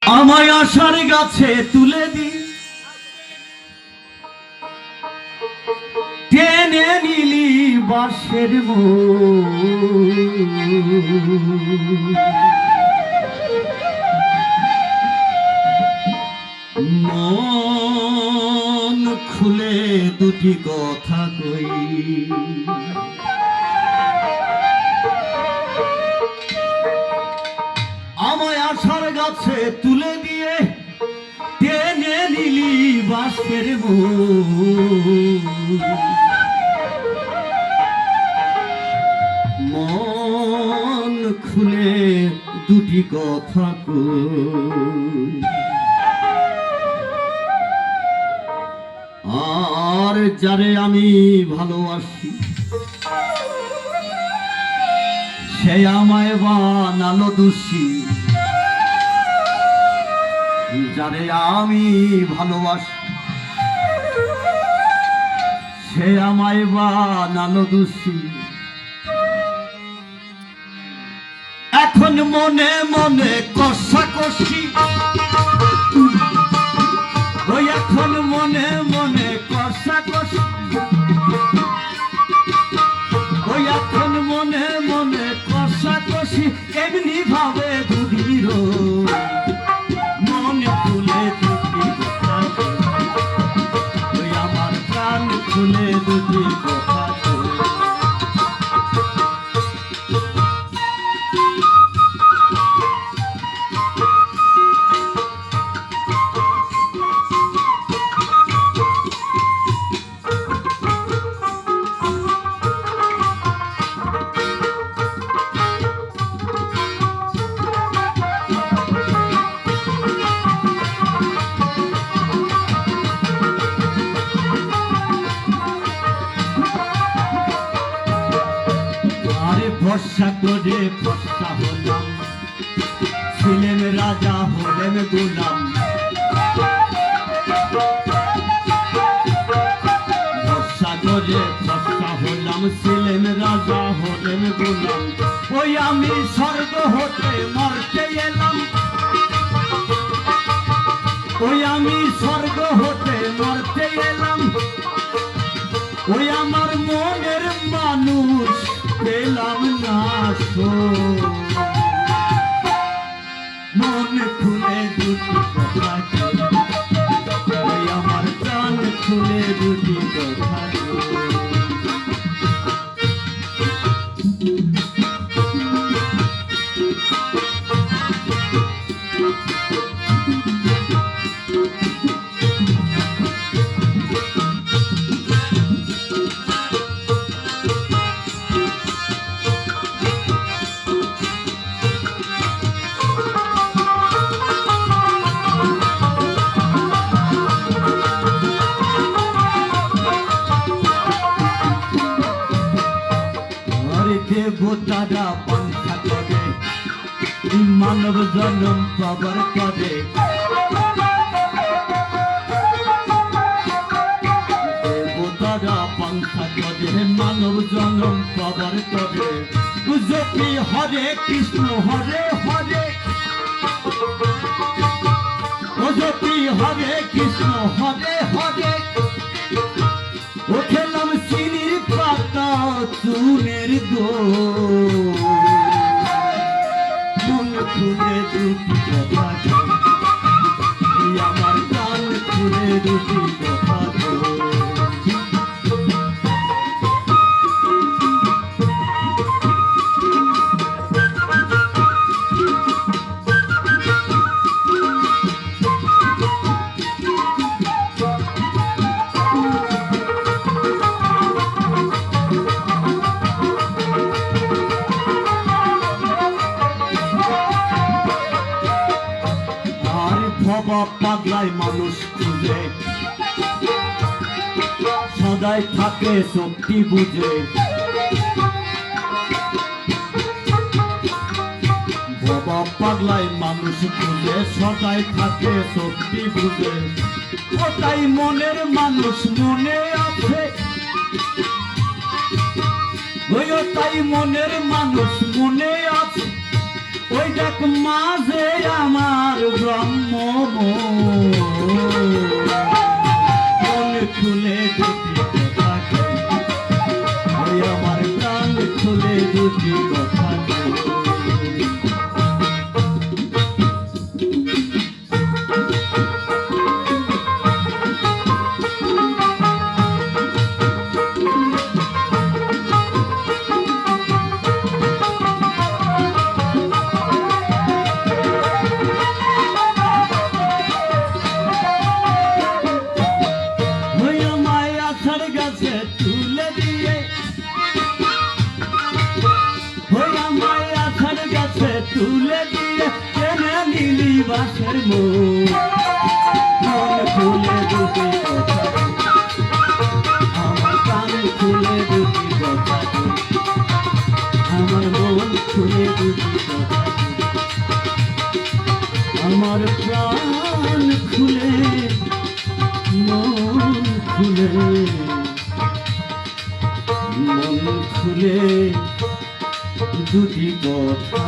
আমায় আশার গাছে তুলে দি টেনে নিলি বাঁশের মন খুলে দুটি কথা কই আমায় আশার গাছে তুলে দিয়ে টেনে নিলি বাঁশের মন খুলে দুটি কথা কই আর যারে আমি ভালোবাসি সে আমায় বানালো দোষী যারে আমি ভালোবাসি সে আমায় বানালো দোষী এখন মনে মনে কষাকষি ওই এখন মনে মনে কষাকষি ওই এখন মনে মনে কষাকষি এমনি ভাবে দুদির মনে খুলে দুটি কথা ওই আমার প্রাণ খুলে দুটি কথা ভরসা করে ভরসা হলাম ছিলেন রাজা হলেন গোলাম ভরসা করে ভরসা হলাম ছিলেন রাজা হলেন গোলাম ওই আমি স্বর্গ হতে মরতে এলাম ওই আমি স্বর্গ হতে মরতে এলাম ওই আমার মনের মানুষ পেলাম না মন খুলে দুটি কথা ওই আমার প্রাণ খুলে দুটি কথা দেবতারা পন্থা করে মানব জন্ম পাবার করে দেবতারা পন্থা করে মানব জন্ম পাবার করে যদি হরে কৃষ্ণ হরে হরে যদি হরে কৃষ্ণ হরে হরে ও খেলাম চিনির পাতা চুনের দো মন খুলে দুটি কথা আমার প্রাণ খুলে দুটি কথা পাগলায় মানুষ খুঁজে সদাই থাকে শক্তি বুঝে বাবা পাগলায় মানুষ খুঁজে সদাই থাকে শক্তি বুঝে ওটাই মনের মানুষ মনে আছে ওই ওটাই মনের মানুষ মনে আছে ওই দেখ মাঝে আমার ব্রহ্ম মন খুলে দুটি কথা কই। ওই আমার প্রাণ খুলে দুটি কথা কই। গাছে তুলে দিয়ে হইয়া মায়া ছাড় গাছে তুলে দিয়ে টেনে নিলি বাসের মন খুলে দুটি কথা আমার কান খুলে দুটি কথা আমার মন খুলে দুটি কথা আমার প্রাণ খুলে মন খুলে মন খুলে দুটি কথা